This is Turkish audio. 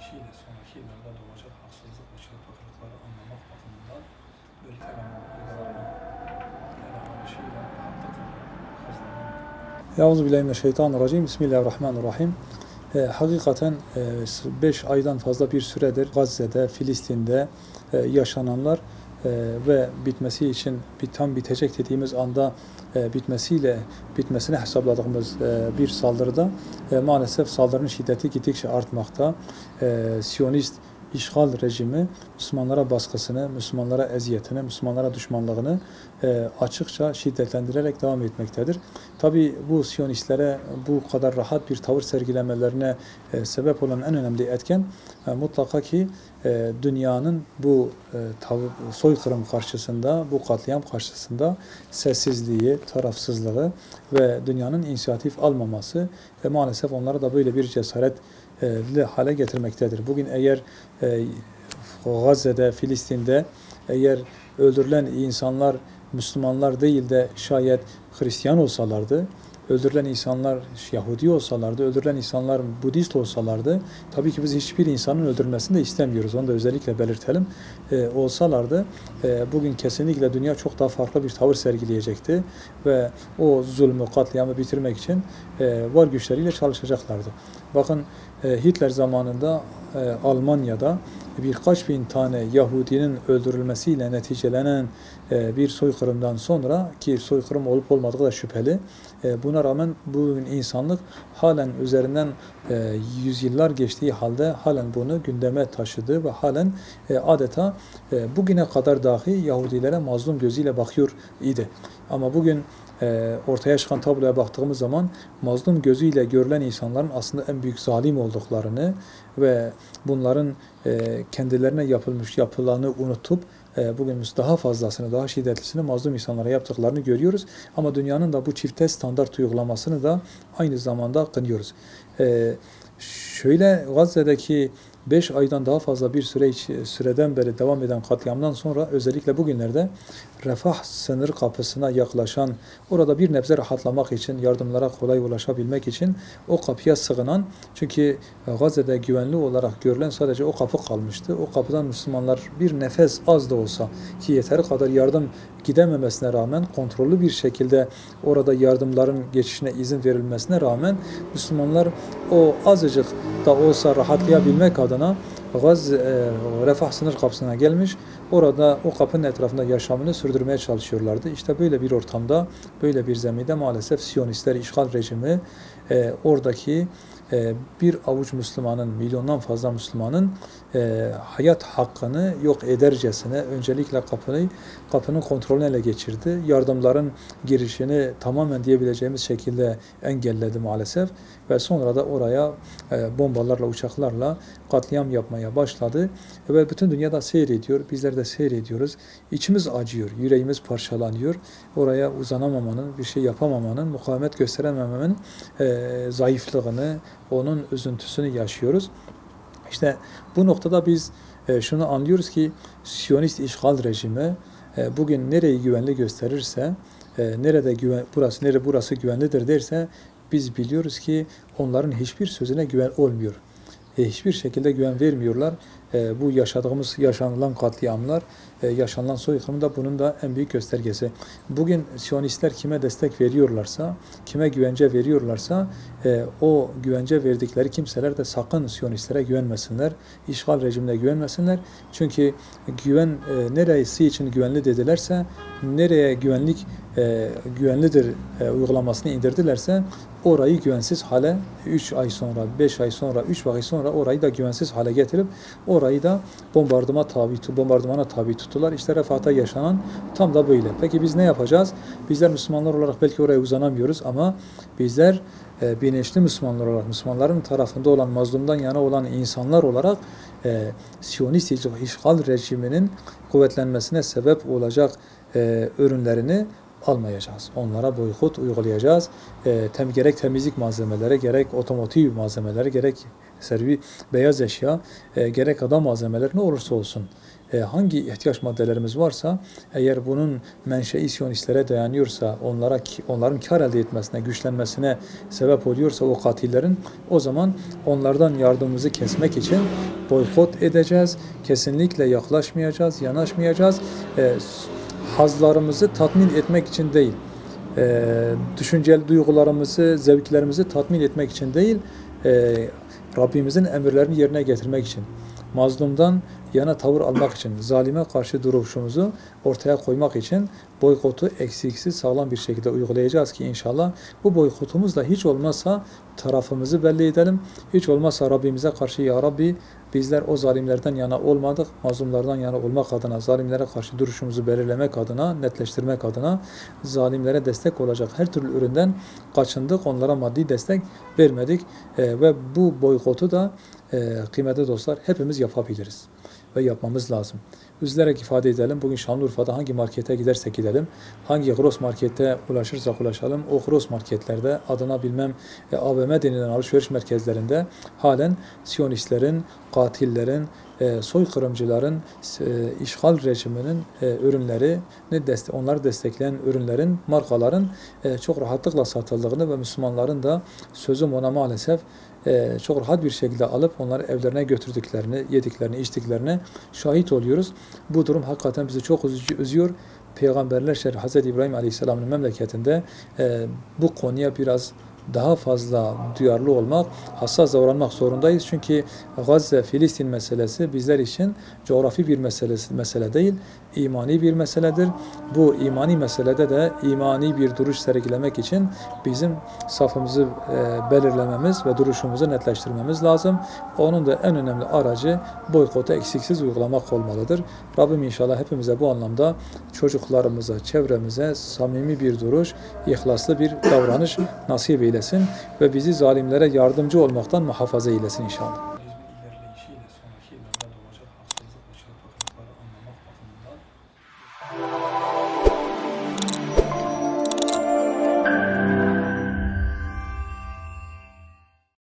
gelişiyle sonraki yıllarda doğacak haksızlık ve çarpıklıkları anlamak bakımından ülkenin uygarlığını ele alışıyla rahatlıkla kazanılır. Euzubillahimineşşeytanirracim. Bismillahirrahmanirrahim. Hakikaten 5 aydan fazla bir süredir Gazze'de, Filistin'de yaşananlar ve bitmesi için tam bitecek dediğimiz anda bitmesini hesapladığımız bir saldırıda maalesef saldırının şiddeti gittikçe artmakta. Siyonist işgal rejimi Müslümanlara baskısını, Müslümanlara eziyetini, Müslümanlara düşmanlığını açıkça şiddetlendirerek devam etmektedir. Tabi bu Siyonistlere bu kadar rahat bir tavır sergilemelerine sebep olan en önemli etken mutlaka ki dünyanın bu soykırım karşısında, bu katliam karşısında sessizliği, tarafsızlığı ve dünyanın inisiyatif almaması maalesef onlara da böyle bir cesaretli hale getirmektedir. Bugün eğer Gazze'de, Filistin'de eğer öldürülen insanlar Müslümanlar değil de şayet Hristiyan olsalardı, öldürülen insanlar Yahudi olsalardı, öldürülen insanlar Budist olsalardı, tabii ki biz hiçbir insanın öldürülmesini de istemiyoruz. Onu da özellikle belirtelim. Olsalardı, bugün kesinlikle dünya çok daha farklı bir tavır sergileyecekti ve o zulmü, katliamı bitirmek için var güçleriyle çalışacaklardı. Bakın Hitler zamanında Almanya'da birkaç bin tane Yahudinin öldürülmesiyle neticelenen bir soykırımdan sonra, ki soykırım olup olmadığı da şüpheli, buna rağmen bugün insanlık halen üzerinden yüzyıllar geçtiği halde halen bunu gündeme taşıdı ve halen adeta bugüne kadar dahi Yahudilere mazlum gözüyle bakıyor idi. Ama bugün ortaya çıkan tabloya baktığımız zaman mazlum gözüyle görülen insanların aslında en büyük zalim olduklarını ve bunların kendilerine yapılanı unutup bugün daha fazlasını, daha şiddetlisini mazlum insanlara yaptıklarını görüyoruz. Ama dünyanın da bu çifte standart uygulamasını da aynı zamanda kınıyoruz. Şöyle Gazze'deki 5 aydan daha fazla bir süreden beri devam eden katliamdan sonra özellikle bugünlerde Refah sınır kapısına yaklaşan, orada bir nebze rahatlamak için, yardımlara kolay ulaşabilmek için o kapıya sığınan, çünkü Gazze'de güvenli olarak görülen sadece o kapı kalmıştı. O kapıdan Müslümanlar bir nefes az da olsa, ki yeteri kadar yardım gidememesine rağmen, kontrollü bir şekilde orada yardımların geçişine izin verilmesine rağmen Müslümanlar o azıcık da olsa rahatlayabilmek adına Refah sınır kapısına gelmiş, orada o kapının etrafında yaşamını sürdürmeye çalışıyorlardı. İşte böyle bir ortamda, böyle bir zeminde maalesef Siyonistler, işgal rejimi oradaki bir avuç Müslümanın, milyondan fazla Müslümanın hayat hakkını yok edercesine öncelikle kapının kontrolünü ele geçirdi. Yardımların girişini tamamen diyebileceğimiz şekilde engelledi maalesef ve sonra da oraya bombalarla, uçaklarla katliam yapmaya başladı ve bütün dünyada seyrediyor. Bizler de seyrediyoruz. İçimiz acıyor, yüreğimiz parçalanıyor. Oraya uzanamamanın, bir şey yapamamanın, mukavemet gösterememenin zayıflığını, onun üzüntüsünü yaşıyoruz. İşte bu noktada biz şunu anlıyoruz ki Siyonist işgal rejimi bugün nereyi güvenli gösterirse, burası güvenlidir derse biz biliyoruz ki onların hiçbir sözüne güven olmuyor. Hiçbir şekilde güven vermiyorlar. Bu yaşanılan katliamlar, yaşanılan soykırım da bunun da en büyük göstergesi. Bugün Siyonistler kime destek veriyorlarsa, kime güvence veriyorlarsa o güvence verdikleri kimseler de sakın Siyonistlere güvenmesinler, işgal rejimine güvenmesinler. Çünkü neresi için güvenli dedilerse, nereye güvenlidir uygulamasını indirdilerse orayı güvensiz hale 3 ay sonra, 5 ay sonra, 3 ay sonra orayı da güvensiz hale getirip orayı da bombardımana tabi tuttular. İşte Refah'ta yaşanan tam da böyle. Peki biz ne yapacağız? Bizler Müslümanlar olarak belki oraya uzanamıyoruz ama bizler bilinçli Müslümanlar olarak, Müslümanların tarafında olan, mazlumdan yana olan insanlar olarak Siyonist işgal rejiminin kuvvetlenmesine sebep olacak ürünlerini almayacağız. Onlara boykot uygulayacağız. Gerek temizlik malzemeleri, gerek otomotiv malzemeleri, gerek beyaz eşya, gerek adam malzemeleri ne olursa olsun hangi ihtiyaç maddelerimiz varsa, eğer bunun menşei Siyonistlere dayanıyorsa, onların kar elde etmesine, güçlenmesine sebep oluyorsa o katillerin, o zaman onlardan yardımımızı kesmek için boykot edeceğiz. Kesinlikle yaklaşmayacağız, yanaşmayacağız. Hazlarımızı tatmin etmek için değil, düşünceli duygularımızı, zevklerimizi tatmin etmek için değil, Rabbimizin emirlerini yerine getirmek için, mazlumdan yana tavır almak için, zalime karşı duruşumuzu ortaya koymak için boykotu eksiksiz sağlam bir şekilde uygulayacağız ki inşallah bu boykotumuzla hiç olmazsa tarafımızı belli edelim. Hiç olmazsa Rabbimize karşı, ya Rabbi bizler o zalimlerden yana olmadık, mazlumlardan yana olmak adına, zalimlere karşı duruşumuzu belirlemek adına, netleştirmek adına zalimlere destek olacak her türlü üründen kaçındık, onlara maddi destek vermedik ve bu boykotu da kıymetli dostlar hepimiz yapabiliriz ve yapmamız lazım. Üzülerek ifade edelim. Bugün Şanlıurfa'da hangi markete gidersek gidelim, hangi gross markete ulaşırsak ulaşalım, o gross marketlerde adına bilmem AVM denilen alışveriş merkezlerinde halen Siyonistlerin, katillerin, soykırımcıların, işgal rejiminin ürünleri, onları destekleyen ürünlerin, markaların çok rahatlıkla satıldığını ve Müslümanların da sözüm ona maalesef çok rahat bir şekilde alıp onları evlerine götürdüklerini, yediklerini, içtiklerini şahit oluyoruz. Bu durum hakikaten bizi çok üzüyor. Peygamberler şerri Hz. İbrahim Aleyhisselam'ın memleketinde bu konuya biraz daha fazla duyarlı olmak, hassas davranmak zorundayız. Çünkü Gazze, Filistin meselesi bizler için coğrafi bir mesele değil, imani bir meseledir. Bu imani meselede de imani bir duruş sergilemek için bizim safımızı belirlememiz ve duruşumuzu netleştirmemiz lazım. Onun da en önemli aracı boykotu eksiksiz uygulamak olmalıdır. Rabbim inşallah hepimize bu anlamda, çocuklarımıza, çevremize samimi bir duruş, ihlaslı bir davranış nasip eylesin ve bizi zalimlere yardımcı olmaktan muhafaza eylesin inşallah.